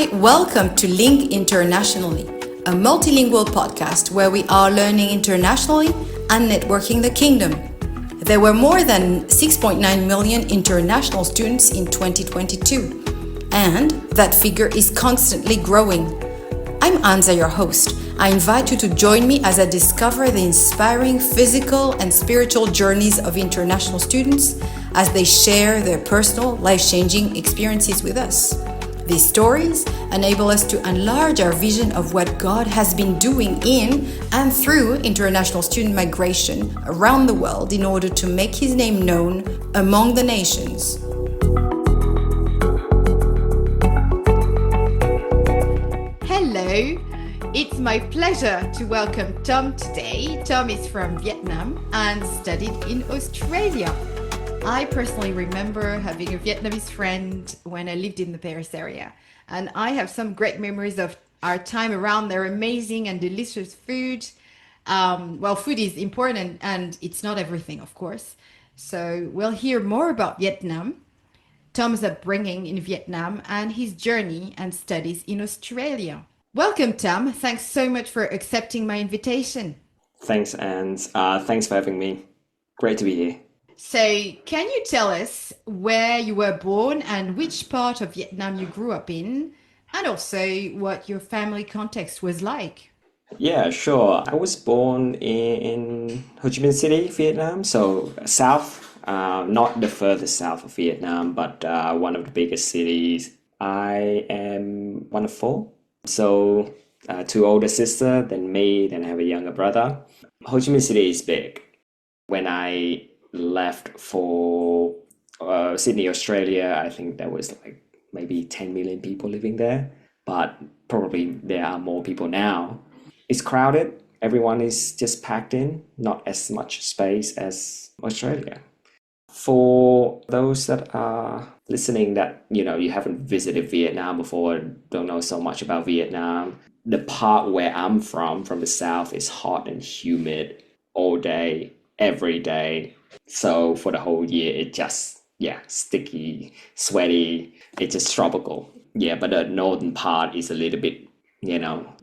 Hi, welcome to Link Internationally, a multilingual podcast where we are learning internationally and networking the kingdom. There were more than 6.9 million international students in 2022, and that figure is constantly growing. I'm Anza, your host. I invite you to join me as I discover the inspiring physical and spiritual journeys of international students as they share their personal, life-changing experiences with us. These stories enable us to enlarge our vision of what God has been doing in and through international student migration around the world in order to make His name known among the nations. Hello, it's my pleasure to welcome Tom today. Tom is from Vietnam and studied in Australia. I personally remember having a Vietnamese friend when I lived in the Paris area, and I have some great memories of our time around their amazing and delicious food. Food is important and it's not everything, of course. So we'll hear more about Vietnam, Tom's upbringing in Vietnam, and his journey and studies in Australia. Welcome, Tom. Thanks so much for accepting my invitation. Thanks, and thanks for having me. Great to be here. So, can you tell us where you were born and which part of Vietnam you grew up in, and also what your family context was like? Yeah, sure. I was born in Ho Chi Minh City, Vietnam, so south, not the furthest south of Vietnam, but one of the biggest cities. I am one of four, so two older sister, then me, then I have a younger brother. Ho Chi Minh City is big. When I left for Sydney, Australia, I think there was like maybe 10 million people living there, but probably there are more people now. It's crowded. Everyone is just packed in, not as much space as Australia. For those that are listening that, you haven't visited Vietnam before, don't know so much about Vietnam, the part where I'm from the south, is hot and humid all day, every day. So for the whole year, it just, sticky, sweaty. It's just tropical. Yeah, but the northern part is a little bit,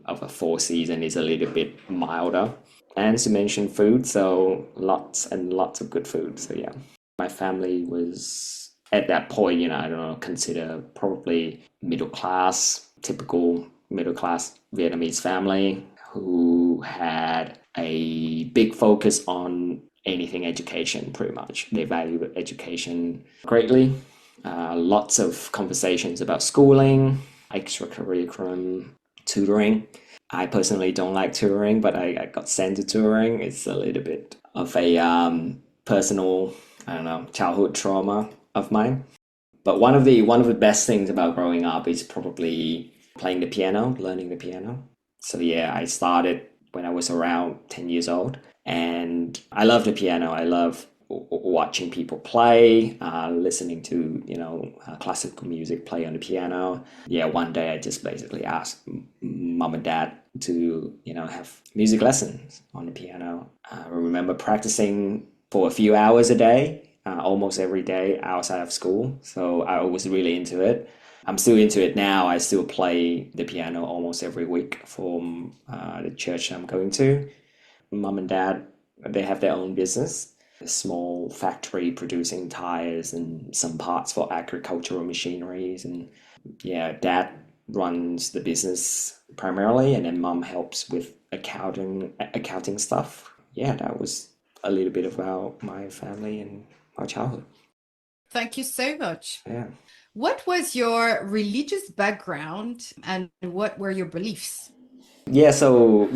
of a four season is a little bit milder. And as you mentioned, food, so lots and lots of good food. So yeah, my family was at that point, I don't know, consider probably middle class, typical middle class Vietnamese family who had a big focus on anything education, pretty much. They value education greatly. Lots of conversations about schooling, extracurriculum, tutoring. I personally don't like tutoring, but I got sent to tutoring. It's a little bit of a personal, I don't know, childhood trauma of mine. But one of the best things about growing up is probably playing the piano, learning the piano. So yeah, I started when I was around 10 years old, and I love the piano. I love watching people play, listening to classical music play on the piano. Yeah, one day I just basically asked mom and dad to have music lessons on the piano. I remember practicing for a few hours a day, almost every day outside of school. So I was really into it. I'm still into it now. I still play the piano almost every week for the church I'm going to. Mom and dad, they have their own business, a small factory producing tires and some parts for agricultural machineries. And yeah, dad runs the business primarily, and then mom helps with accounting stuff. Yeah, that was a little bit about my family and my childhood. Thank you so much. Yeah. What was your religious background and what were your beliefs? Yeah, so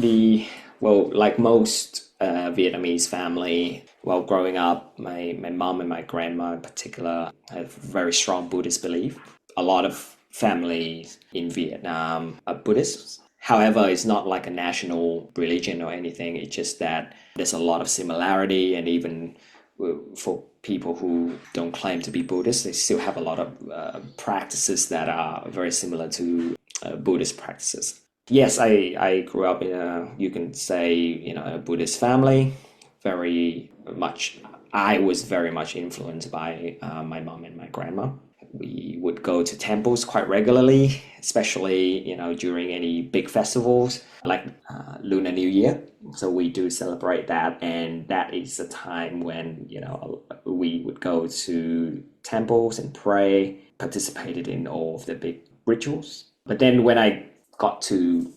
like most Vietnamese family, well, growing up, my mom and my grandma in particular have very strong Buddhist belief. A lot of families in Vietnam are Buddhists. However, it's not like a national religion or anything. It's just that there's a lot of similarity, and even for people who don't claim to be Buddhist, they still have a lot of practices that are very similar to Buddhist practices. Yes, I grew up in you can say, a Buddhist family. Very much, I was very much influenced by my mom and my grandma. We would go to temples quite regularly, especially, during any big festivals like Lunar New Year. So we do celebrate that, and that is a time when, we would go to temples and pray, participated in all of the big rituals. But then when I got to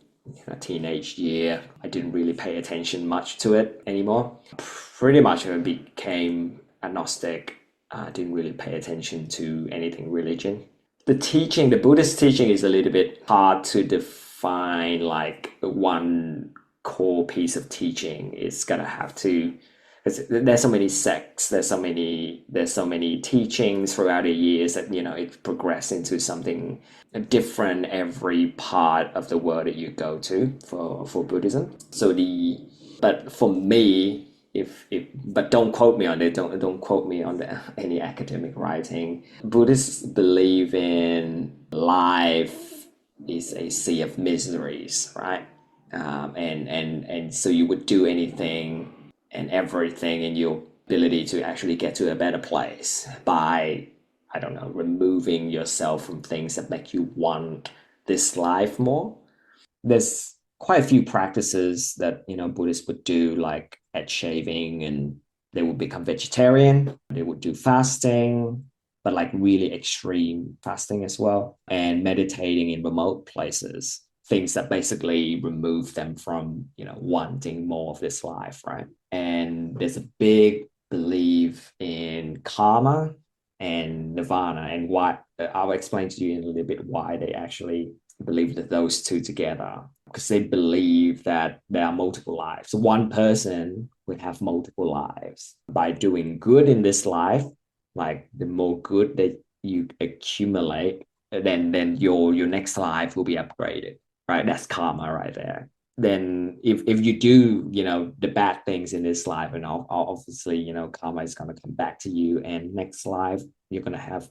teenage year, I didn't really pay attention much to it anymore. Pretty much I became agnostic. I didn't really pay attention to anything religion. The Buddhist teaching is a little bit hard to define like one core piece of teaching. It's gonna have to, because there's so many sects, there's so many teachings throughout the years that it progressed into something different every part of the world that you go to for Buddhism. But for me, if but don't quote me on it. Don't quote me on any academic writing. Buddhists believe in life is a sea of miseries, right? And so you would do anything and everything in your ability to actually get to a better place by, I don't know, removing yourself from things that make you want this life more. There's quite a few practices that Buddhists would do, like head shaving, and they would become vegetarian. They would do fasting, but like really extreme fasting as well, and meditating in remote places. Things that basically remove them from wanting more of this life, right? And there's a big belief in karma and nirvana, and why. I'll explain to you in a little bit why they actually believe that those two together, because they believe that there are multiple lives. One person would have multiple lives. By doing good in this life, like the more good that you accumulate, then your next life will be upgraded, right? That's karma right there. Then if you do the bad things in this life, and obviously karma is going to come back to you, and next life you're going to have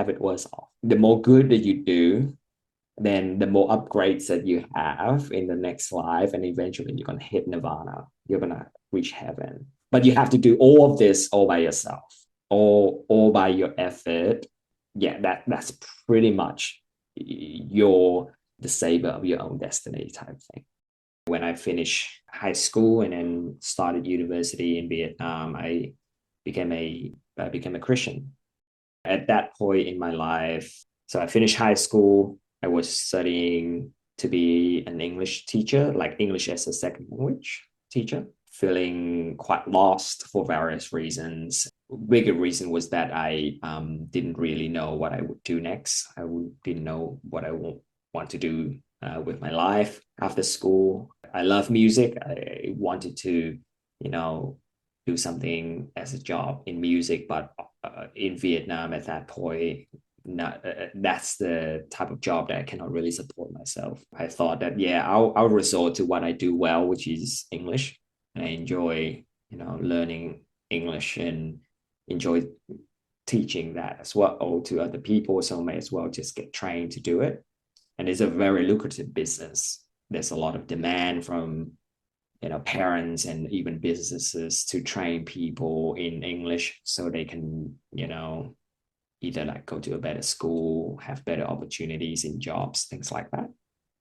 it worse off. The more good that you do, then the more upgrades that you have in the next life, and eventually you're going to hit nirvana. You're going to reach heaven. But you have to do all of this all by yourself, all by your effort. Yeah, that's pretty much your the saver of your own destiny type thing. When I finished high school and then started university in Vietnam, I became a Christian. At that point in my life, so I finished high school. I was studying to be an English teacher, like English as a second language teacher, feeling quite lost for various reasons. Bigger reason was that I didn't really know what I would do next. Didn't know what I want to do with my life after school. I love music. I wanted to, do something as a job in music, but in Vietnam at that point, not that's the type of job that I cannot really support myself. I thought that yeah, I'll resort to what I do well, which is English. And I enjoy learning English and enjoy teaching that as well to other people. So I may as well just get trained to do it. And it's a very lucrative business. There's a lot of demand from parents and even businesses to train people in English so they can either like go to a better school, have better opportunities in jobs, things like that.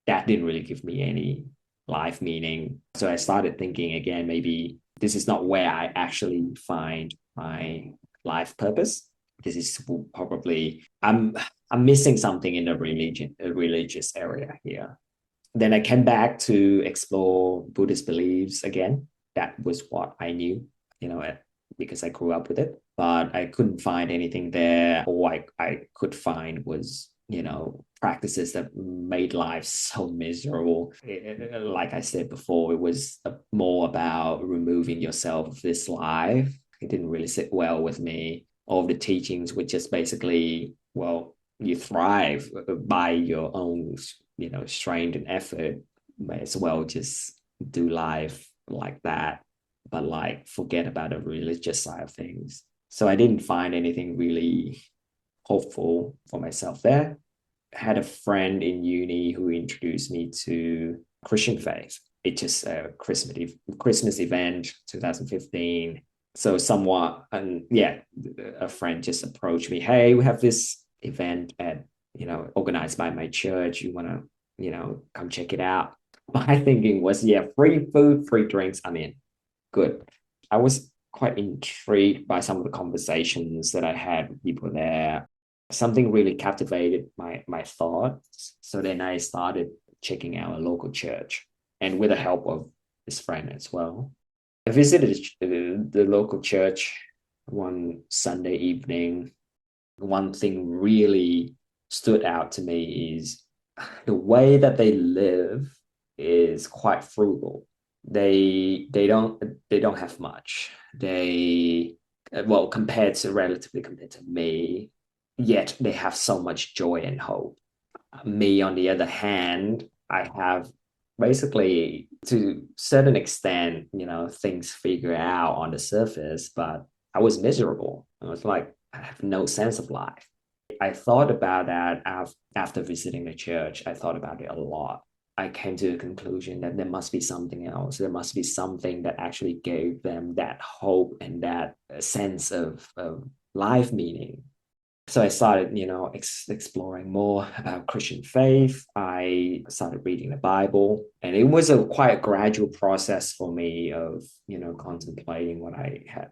That didn't really give me any life meaning. So I started thinking again, maybe this is not where I actually find my life purpose. This is probably I'm missing something in the religious area here. Then I came back to explore Buddhist beliefs again. That was what I knew, because I grew up with it. But I couldn't find anything there. All I could find was, practices that made life so miserable. Like I said before, it was more about removing yourself of this life. It didn't really sit well with me. All the teachings were just basically, well, you thrive by your own strain and effort. May as well just do life like that, but like forget about the religious side of things. So I didn't find anything really hopeful for myself there. I had a friend in uni who introduced me to Christian faith. It's just a Christmas event, 2015. So somewhat, and yeah, a friend just approached me. Hey, we have this event at, organized by my church. You want to, come check it out. My thinking was, yeah, free food, free drinks. I mean, good. I was quite intrigued by some of the conversations that I had with people there. Something really captivated my thoughts. So then I started checking out a local church, and with the help of this friend as well. I visited the local church one Sunday evening. One thing really stood out to me is the way that they live is quite frugal. They don't have much. They well, compared to me, yet they have so much joy and hope. Me, on the other hand, I have basically, to certain extent, things figure out on the surface, but I was miserable. I was like, I have no sense of life. I thought about that after visiting the church. I thought about it a lot. I came to the conclusion that there must be something else. There must be something that actually gave them that hope and that sense of life meaning. So I started, exploring more about Christian faith. I started reading the Bible, and it was a quite gradual process for me of, contemplating what I had,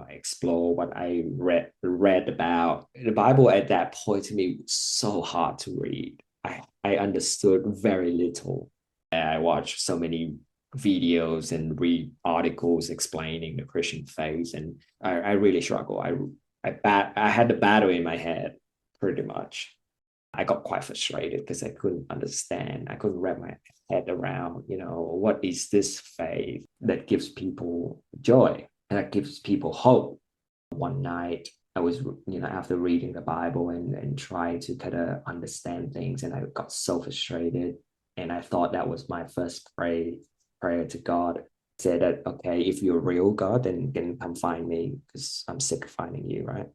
explore what I read about. The Bible at that point to me was so hard to read. I understood very little. I watched so many videos and read articles explaining the Christian faith, and I really struggle. I had the battle in my head pretty much. I got quite frustrated because I couldn't understand. I couldn't wrap my head around, what is this faith that gives people joy and that gives people hope. One night I was, after reading the Bible and trying to kind of understand things, and I got so frustrated. And I thought that was my first prayer to God. Said that, okay, if you're a real God, then come find me because I'm sick of finding you, right?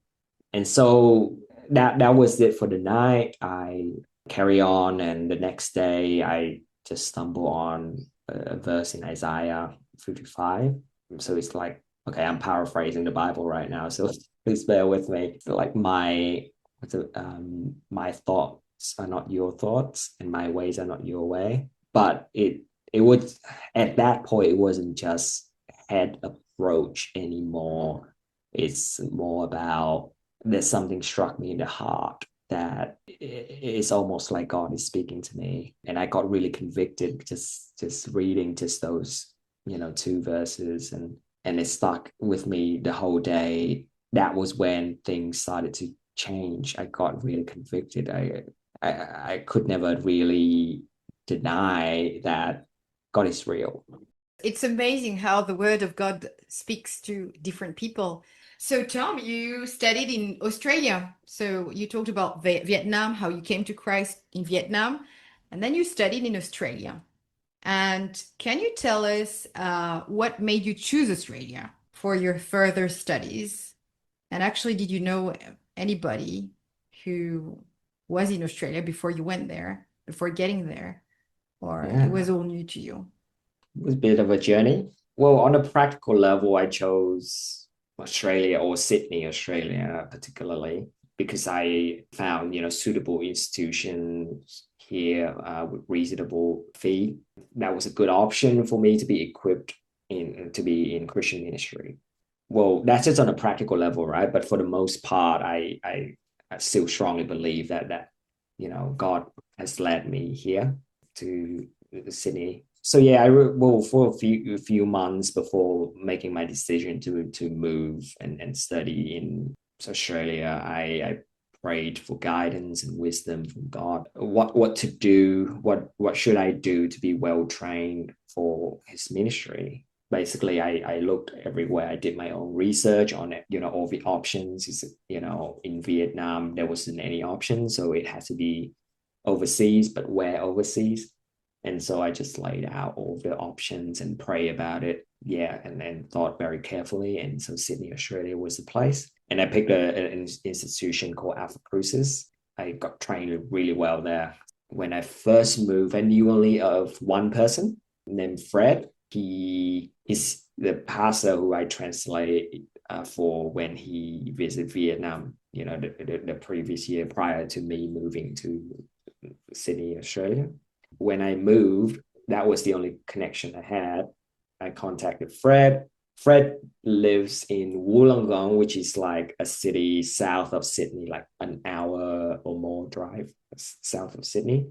And so that was it for the night. I carry on, and the next day I just stumble on a verse in Isaiah 55. So it's like, okay, I'm paraphrasing the Bible right now, so please bear with me. Like my thoughts are not your thoughts, and my ways are not your way. But it would, at that point, it wasn't just head approach anymore. It's more about, there's something struck me in the heart that it's almost like God is speaking to me. And I got really convicted just reading just those, two verses, and it stuck with me the whole day. That was when things started to change. I got really convicted. I could never really deny that God is real. It's amazing how the word of God speaks to different people. So, Tom, you studied in Australia. So, you talked about Vietnam, how you came to Christ in Vietnam, and then you studied in Australia. And can you tell us what made you choose Australia for your further studies? And actually, did you know anybody who was in Australia before you went there, before getting there, or it was Yeah. all new to you? It was a bit of a journey. Well, on a practical level, I chose Australia, or Sydney, Australia, particularly because I found, suitable institutions here with reasonable fee. That was a good option for me to be equipped to be in Christian ministry. Well, that's just on a practical level, right? But for the most part, I still strongly believe that God has led me here to Sydney. So yeah, well, for a few months before making my decision to move and study in Australia, I prayed for guidance and wisdom from God. What to do? What should I do to be well trained for His ministry? Basically, I looked everywhere. I did my own research on it, all the options. In Vietnam there wasn't any option, so it had to be overseas. But where overseas? And so I just laid out all the options and pray about it. Yeah, and then thought very carefully. And so Sydney, Australia was the place. And I picked an institution called Alpha Cruises. I got trained really well there. When I first moved, I knew only of one person named Fred. He is the pastor who I translate for when he visited Vietnam, the previous year prior to me moving to Sydney, Australia. When I moved, that was the only connection I had. I contacted Fred. Fred lives in Wollongong, which is like a city south of Sydney, like an hour or more drive south of Sydney.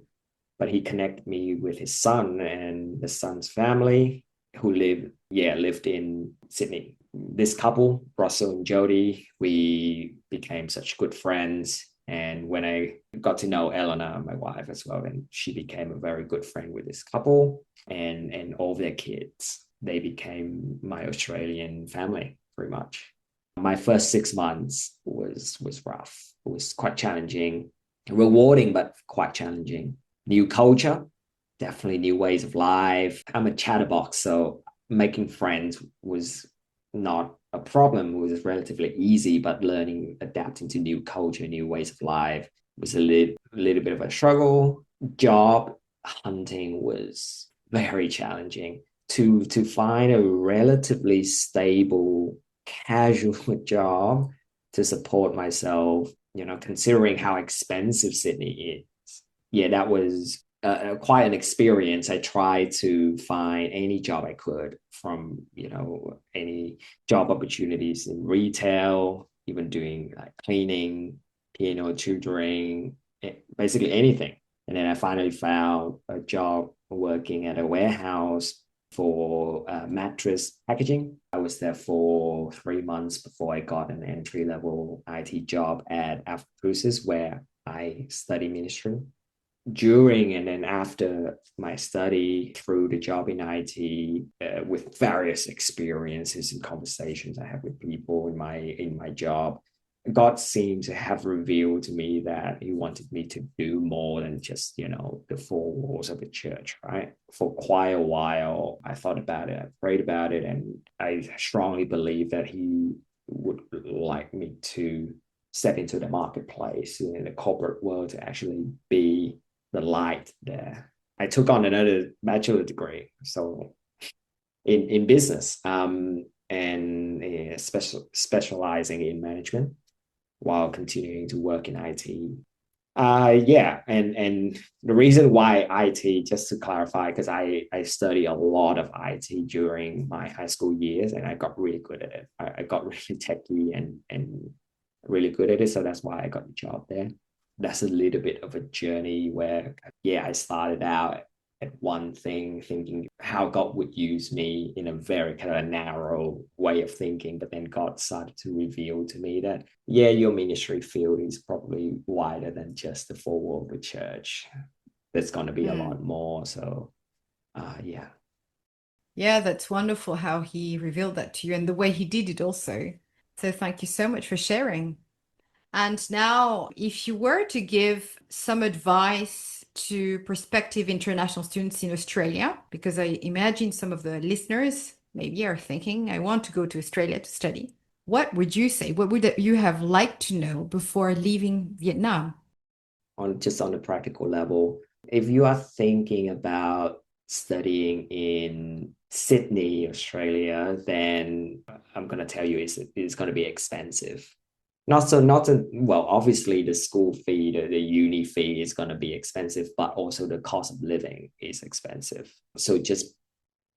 But he connected me with his son and the son's family who lived in Sydney. This couple, Russell and Jody, we became such good friends. And when I got to know Eleanor, my wife as well, and she became a very good friend with this couple and all their kids. They became my Australian family pretty much. My first 6 months was rough. It was quite challenging, rewarding, but quite challenging. New culture, definitely new ways of life. I'm a chatterbox, so making friends was not a problem. It was relatively easy, but learning, adapting to new culture, new ways of life was a little bit of a struggle. Job hunting was very challenging. To find a relatively stable, casual job to support myself, considering how expensive Sydney is. Yeah, that was quite an experience. I tried to find any job I could from, any job opportunities in retail, even doing like cleaning, piano tutoring, basically anything. And then I finally found a job working at a warehouse for mattress packaging. I was there for 3 months before I got an entry level IT job at Alpha Cruises, where I study ministry. During and then after my study, through the job in IT, with various experiences and conversations I have with people in my job, God seemed to have revealed to me that He wanted me to do more than just, the four walls of a church, right? For quite a while, I thought about it, I prayed about it, and I strongly believe that He would like me to step into the marketplace in the corporate world to actually be the light there. I took on another bachelor degree, so in business, and specializing in management while continuing to work in IT. Yeah, and the reason why IT, just to clarify, because I study a lot of IT during my high school years, and I got really good at it. I got really techy and really good at it, so that's why I got the job there. That's a little bit of a journey where, yeah, I started out at one thing, thinking how God would use me in a very kind of narrow way of thinking. But then God started to reveal to me that, yeah, your ministry field is probably wider than just the four walls of the church. There's going to be a lot more. So, yeah. Yeah, that's wonderful how he revealed that to you and the way he did it also. So thank you so much for sharing. And now, if you were to give some advice to prospective international students in Australia, because I imagine some of the listeners maybe are thinking, I want to go to Australia to study. What would you say? What would you have liked to know before leaving Vietnam? On the practical level, if you are thinking about studying in Sydney, Australia, then I'm going to tell you it's going to be expensive. Well, obviously the school fee, the uni fee is going to be expensive, but also the cost of living is expensive. So just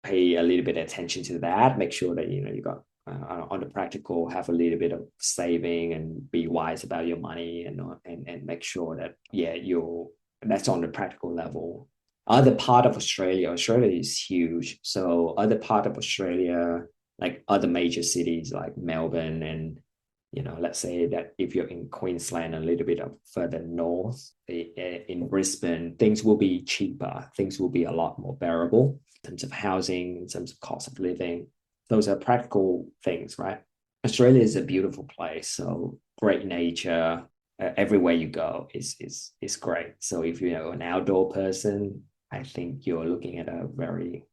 pay a little bit of attention to that. Make sure that you got on the practical, have a little bit of saving and be wise about your money, and make sure that, yeah, that's on the practical level. Other part of Australia is huge. So other part of Australia, like other major cities like Melbourne and, let's say that if you're in Queensland, a little bit of further north, in Brisbane, things will be cheaper. Things will be a lot more bearable in terms of housing, in terms of cost of living. Those are practical things, right? Australia is a beautiful place, so great nature. Everywhere you go is great. So if you're an outdoor person, I think you're looking at a very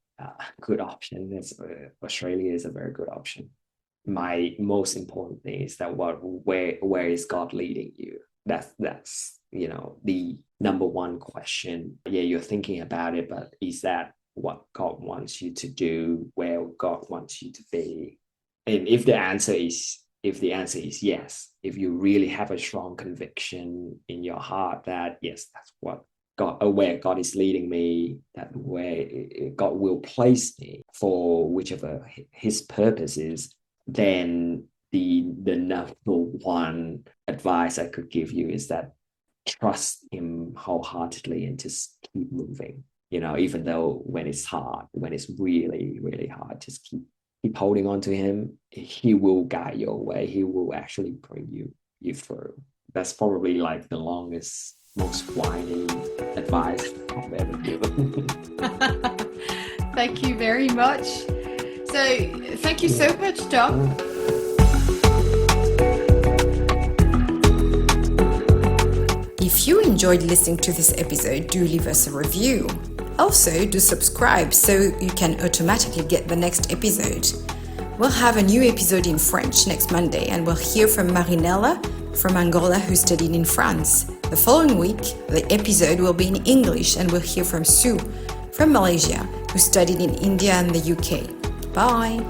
good option. Australia is a very good option. My most important thing is that where is God leading you? That's the number one question. Yeah, you're thinking about it, but is that what God wants you to do, where God wants you to be. And if the answer is yes, if you really have a strong conviction in your heart that yes, that's what God, where God is leading me, that where God will place me for whichever His purpose is, then the number one advice I could give you is that trust Him wholeheartedly and just keep moving. Even though when it's hard, when it's really, really hard, just keep holding on to Him. He will guide your way. He will actually bring you through. That's probably like the longest, most whiny advice I've ever given. Thank you very much. So thank you so much, Tom. If you enjoyed listening to this episode, do leave us a review. Also, do subscribe so you can automatically get the next episode. We'll have a new episode in French next Monday, and we'll hear from Marinella from Angola who studied in France. The following week, the episode will be in English, and we'll hear from Sue from Malaysia who studied in India and the UK. Bye!